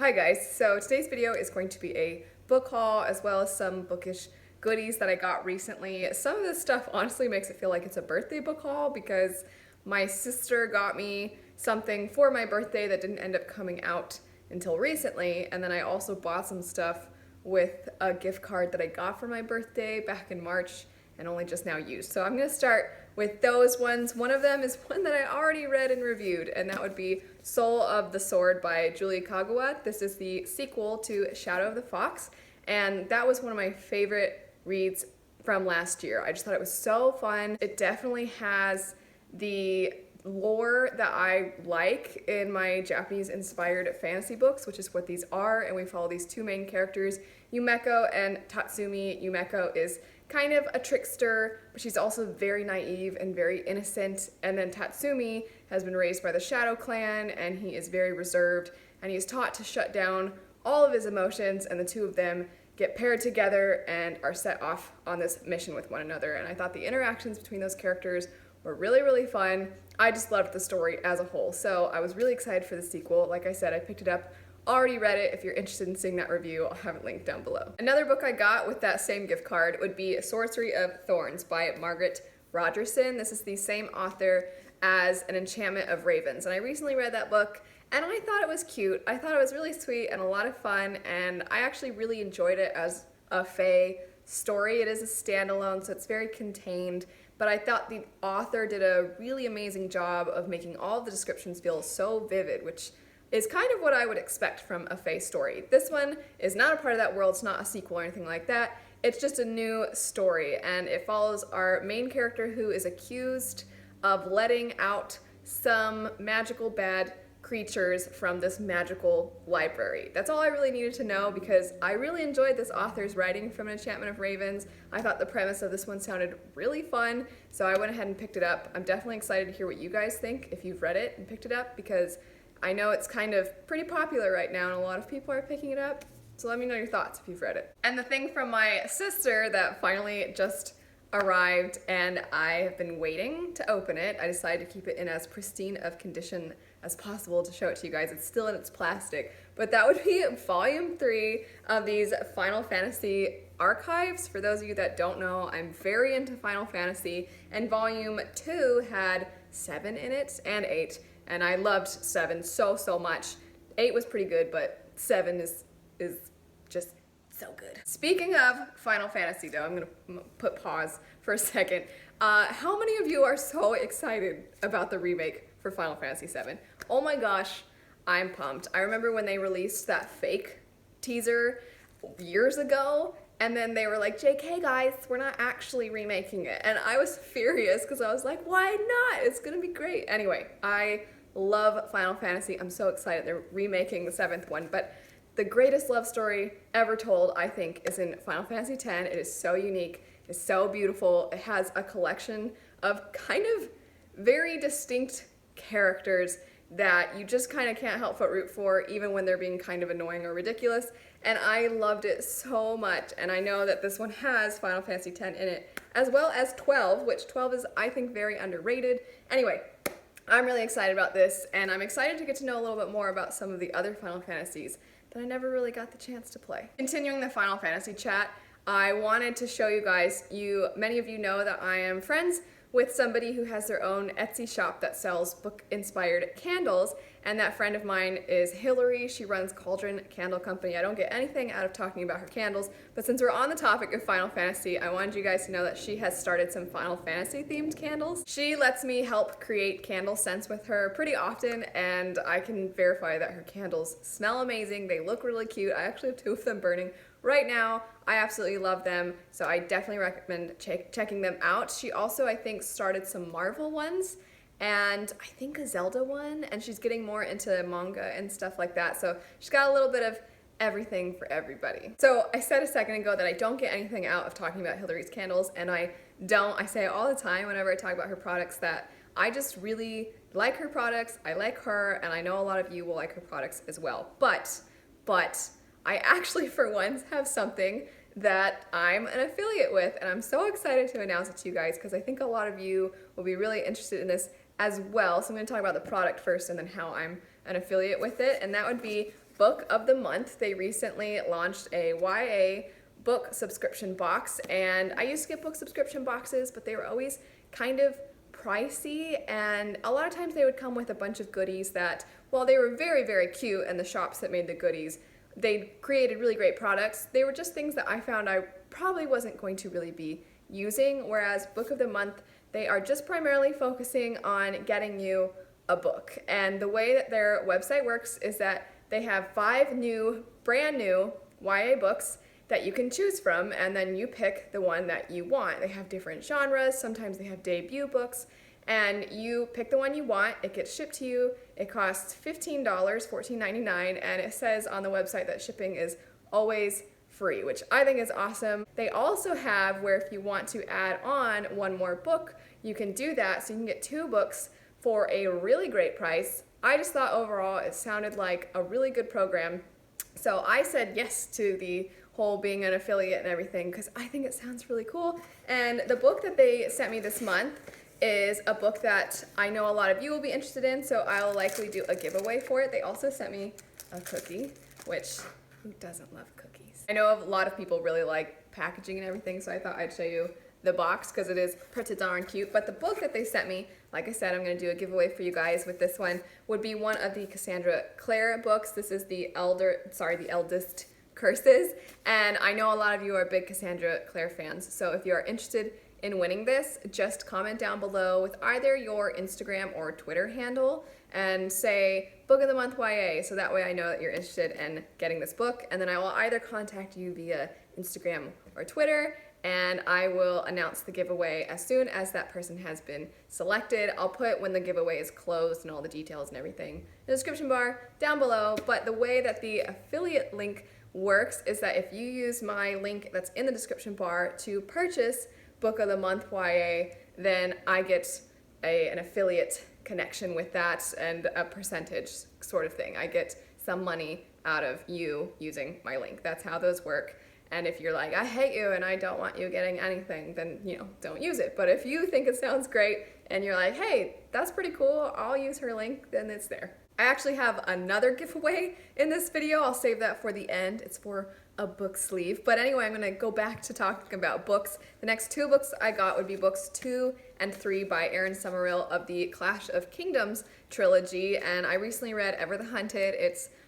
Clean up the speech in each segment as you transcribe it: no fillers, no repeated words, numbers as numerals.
Hi guys, so today's video is going to be a book haul as well as some bookish goodies that I got recently. Some of this stuff honestly makes it feel like it's a birthday book haul because my sister got me something for my birthday that didn't end up coming out until recently, and then I also bought some stuff with a gift card that I got for my birthday back in March and only just now used. So I'm going to start with those ones. One of them is one that I already read and reviewed, and that would be Soul of the Sword by Julie Kagawa. This is the sequel to Shadow of the Fox, and that was one of my favorite reads from last year. I just thought it was so fun. It definitely has the lore that I like in my Japanese-inspired fantasy books, which is what these are, and we follow these two main characters, Yumeko and Tatsumi. Yumeko is kind of a trickster, but she's also very naive and very innocent, and then Tatsumi has been raised by the Shadow Clan, and he is very reserved, and he is taught to shut down all of his emotions, and the two of them get paired together and are set off on this mission with one another. And I thought the interactions between those characters were really, really fun. I just loved the story as a whole, so I was really excited for the sequel. Like I said, I picked it up, already read it. If you're interested in seeing that review, I'll have it linked down below. Another book I got with that same gift card would be Sorcery of Thorns by Margaret Rogerson. This is the same author as An Enchantment of Ravens, and I recently read that book and I thought it was cute. I thought it was really sweet and a lot of fun, and I actually really enjoyed it as a fae story. It is a standalone, so it's very contained, but I thought the author did a really amazing job of making all of the descriptions feel so vivid, which is kind of what I would expect from a fae story. This one is not a part of that world, it's not a sequel or anything like that. It's just a new story, and it follows our main character who is accused of letting out some magical bad creatures from this magical library. That's all I really needed to know because I really enjoyed this author's writing from An Enchantment of Ravens. I thought the premise of this one sounded really fun, so I went ahead and picked it up. I'm definitely excited to hear what you guys think if you've read it and picked it up, because I know it's kind of pretty popular right now and a lot of people are picking it up. So let me know your thoughts if you've read it. And the thing from my sister that finally just arrived and I have been waiting to open it. I decided to keep it in as pristine of condition as possible to show it to you guys. It's still in its plastic, but that would be volume 3 of these Final Fantasy archives. For those of you that don't know, I'm very into Final Fantasy, and volume 2 had 7 in it and 8, and I loved 7 so much. 8 was pretty good, but 7 is just so good. Speaking of Final Fantasy though, I'm gonna put pause for a second. How many of you are so excited about the remake for Final Fantasy VII? Oh my gosh, I'm pumped. I remember when they released that fake teaser years ago, and then they were like, JK guys, we're not actually remaking it. And I was furious because I was like, why not? It's gonna be great. Anyway, I love Final Fantasy. I'm so excited they're remaking the 7th one, but the greatest love story ever told, I think, is in Final Fantasy X. It is so unique, it's so beautiful. It has a collection of kind of very distinct characters that you just kind of can't help but root for, even when they're being kind of annoying or ridiculous. And I loved it so much. And I know that this one has Final Fantasy X in it, as well as 12, which 12 is, I think, very underrated. Anyway, I'm really excited about this, and I'm excited to get to know a little bit more about some of the other Final Fantasies that I never really got the chance to play. Continuing the Final Fantasy chat, I wanted to show you guys, many of you know that I am friends with somebody who has their own Etsy shop that sells book-inspired candles, and that friend of mine is Hillary. She runs Cauldron Candle Company. I don't get anything out of talking about her candles, but since we're on the topic of Final Fantasy, I wanted you guys to know that she has started some Final Fantasy themed candles. She lets me help create candle scents with her pretty often, and I can verify that her candles smell amazing. They look really cute. I actually have 2 of them burning right now. I absolutely love them, so I definitely recommend checking them out. She also, I think, started some Marvel ones, and I think a Zelda one, and she's getting more into manga and stuff like that, so she's got a little bit of everything for everybody. So I said a second ago that I don't get anything out of talking about Hillary's candles, and I say it all the time whenever I talk about her products, that I just really like her products, I like her, and I know a lot of you will like her products as well. But I actually, for once, have something that I'm an affiliate with, and I'm so excited to announce it to you guys because I think a lot of you will be really interested in this as well. So I'm going to talk about the product first and then how I'm an affiliate with it, and that would be book of the month. They recently launched a YA book subscription box, and I used to get book subscription boxes, but they were always kind of pricey, and a lot of times they would come with a bunch of goodies that, while they were very, very cute, and the shops that made the goodies, they created really great products, they were just things that I found I probably wasn't going to really be using, whereas book of the month, they are just primarily focusing on getting you a book. And the way that their website works is that they have 5 brand new YA books that you can choose from, and then you pick the one that you want. They have different genres, sometimes they have debut books, and you pick the one you want, it gets shipped to you, it costs $15, $14.99, and it says on the website that shipping is always free, which I think is awesome. They also have where if you want to add on one more book, you can do that, so you can get 2 books for a really great price. I just thought overall it sounded like a really good program, so I said yes to the whole being an affiliate and everything because I think it sounds really cool. And the book that they sent me this month is a book that I know a lot of you will be interested in, so I'll likely do a giveaway for it. They also sent me a cookie, which who doesn't love cookies? I know a lot of people really like packaging and everything, so I thought I'd show you the box because it is pretty darn cute. But the book that they sent me, like I said, I'm going to do a giveaway for you guys with this one, would be one of the Cassandra Clare books. This is the Eldest Curses, and I know a lot of you are big Cassandra Clare fans, so if you are interested in winning this, just comment down below with either your Instagram or Twitter handle and say Book of the Month YA, so that way I know that you're interested in getting this book, and then I will either contact you via Instagram or Twitter, and I will announce the giveaway as soon as that person has been selected. I'll put when the giveaway is closed and all the details and everything in the description bar down below, but the way that the affiliate link works is that if you use my link that's in the description bar to purchase Book of the Month YA, then I get an affiliate connection with that and a percentage sort of thing. I get some money out of you using my link. That's how those work. And if you're like, I hate you and I don't want you getting anything, then, don't use it. But if you think it sounds great and you're like, hey, that's pretty cool, I'll use her link, then it's there. I actually have another giveaway in this video. I'll save that for the end. It's for a book sleeve. But anyway, I'm going to go back to talking about books. The next 2 books I got would be books 2 and 3 by Erin Summerall of the Clash of Kingdoms trilogy. And I recently read Ever the Hunted.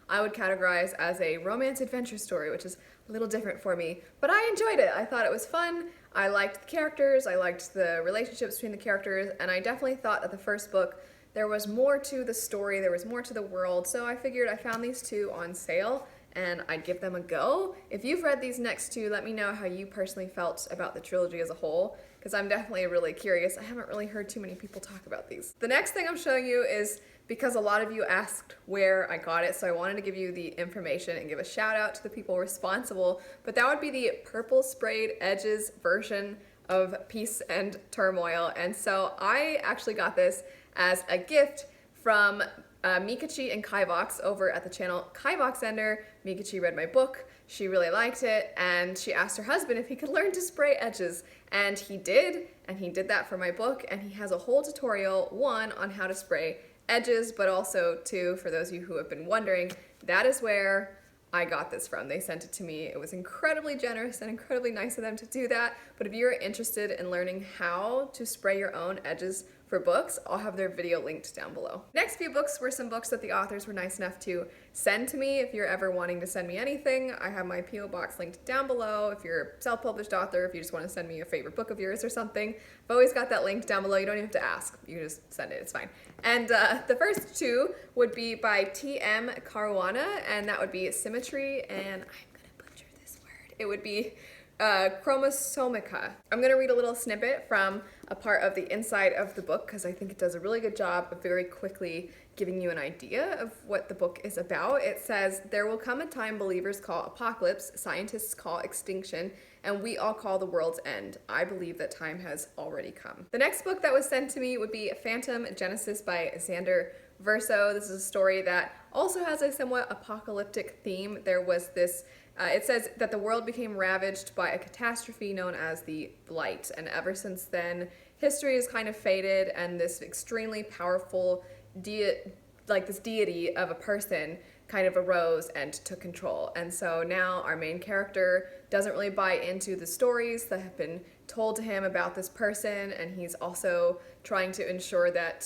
I would categorize as a romance adventure story, which is a little different for me. But I enjoyed it. I thought it was fun. I liked the characters. I liked the relationships between the characters. And I definitely thought that the first book there was more to the story, there was more to the world, so I figured I found these 2 on sale and I'd give them a go. If you've read these next 2, let me know how you personally felt about the trilogy as a whole, because I'm definitely really curious. I haven't really heard too many people talk about these. The next thing I'm showing you is because a lot of you asked where I got it, so I wanted to give you the information and give a shout out to the people responsible, but that would be the Purple Sprayed Edges version of Peace and Turmoil, and so I actually got this as a gift from Mikachi and Kaivox over at the channel Kaivox Ender. Mikachi read my book, she really liked it, and she asked her husband if he could learn to spray edges, and he did that for my book, and he has a whole tutorial, 1 on how to spray edges, but also 2, for those of you who have been wondering, that is where I got this from. They sent it to me. It was incredibly generous and incredibly nice of them to do that. But if you're interested in learning how to spray your own edges for books, I'll have their video linked down below. Next few books were some books that the authors were nice enough to send to me. If you're ever wanting to send me anything, I have my P.O. box linked down below. If you're a self-published author, if you just want to send me a favorite book of yours or something, I've always got that link down below. You don't even have to ask. You just send it. It's fine. And the first 2 would be by T.M. Caruana, and that would be Symmetry, and I'm going to butcher this word. It would be Chromosomica. I'm going to read a little snippet from a part of the inside of the book because I think it does a really good job of very quickly giving you an idea of what the book is about. It says, there will come a time believers call apocalypse, scientists call extinction, and we all call the world's end. I believe that time has already come. The next book that was sent to me would be Phantom Genesis by Xander Verso. This is a story that also has a somewhat apocalyptic theme. There was this it says that the world became ravaged by a catastrophe known as the Blight, and ever since then, history has kind of faded, and this extremely powerful deity of a person kind of arose and took control. And so now our main character doesn't really buy into the stories that have been told to him about this person, and he's also trying to ensure that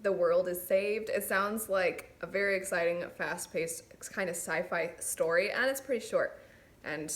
the world is saved. It sounds like a very exciting, fast-paced kind of sci-fi story, and it's pretty short. And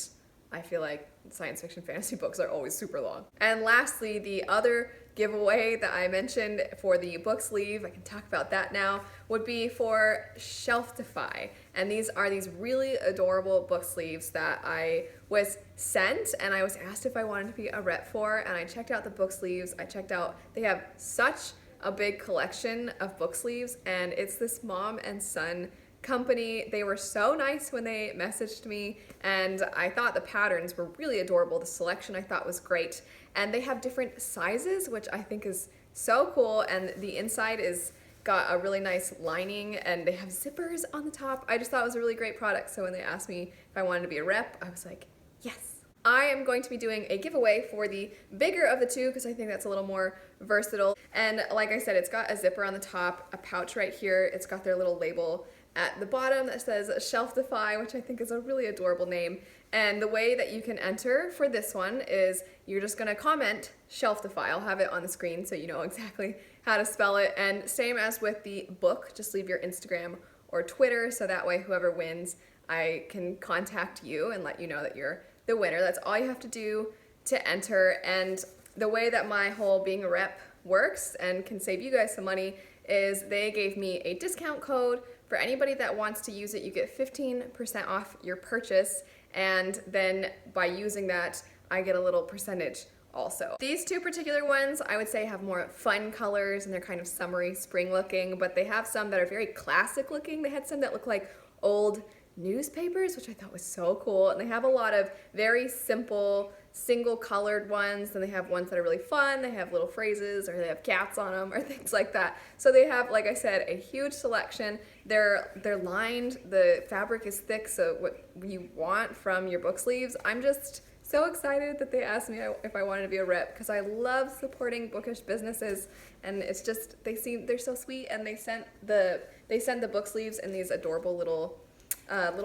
I feel like science fiction fantasy books are always super long. And lastly, the other giveaway that I mentioned for the book sleeve, I can talk about that now, would be for Shelftify. And these are these really adorable book sleeves that I was sent, and I was asked if I wanted to be a rep for, and I checked out the book sleeves. I checked out, they have such a big collection of book sleeves, and it's this mom and son company. They were so nice when they messaged me, and I thought the patterns were really adorable. The selection I thought was great, and they have different sizes, which I think is so cool, and the inside is got a really nice lining, and they have zippers on the top. I just thought it was a really great product, so when they asked me if I wanted to be a rep, I was like, yes. I am going to be doing a giveaway for the bigger of the two because I think that's a little more versatile. And like I said, it's got a zipper on the top, a pouch right here. It's got their little label at the bottom that says Shelftify, which I think is a really adorable name. And the way that you can enter for this one is you're just gonna comment Shelftify. I'll have it on the screen so you know exactly how to spell it. And same as with the book, just leave your Instagram or Twitter so that way whoever wins, I can contact you and let you know that you're the winner. That's all you have to do to enter. And the way that my whole being a rep works and can save you guys some money is they gave me a discount code. For anybody that wants to use it, you get 15% off your purchase, and then by using that, I get a little percentage also. These two particular ones, I would say, have more fun colors, and they're kind of summery, spring looking, but they have some that are very classic looking. They had some that look like old newspapers, which I thought was so cool, and they have a lot of very simple single colored ones, and they have ones that are really fun. They have little phrases, or they have cats on them, or things like that. So they have, like I said, a huge selection. They're lined, the fabric is thick, so what you want from your book sleeves. I'm just so excited that they asked me if I wanted to be a rep, because I love supporting bookish businesses, and it's just, they're so sweet, and they send the book sleeves in these adorable little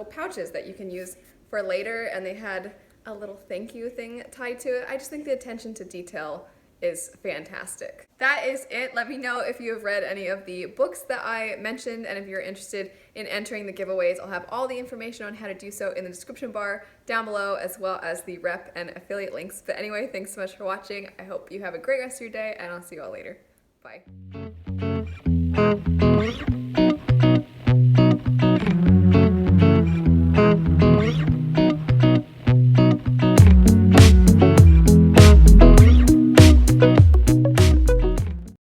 pouches that you can use for later, and they had a little thank you thing tied to it. I just think the attention to detail is fantastic. That is it. Let me know if you have read any of the books that I mentioned, and if you're interested in entering the giveaways. I'll have all the information on how to do so in the description bar down below, as well as the rep and affiliate links. But anyway, thanks so much for watching. I hope you have a great rest of your day, and I'll see you all later. Bye.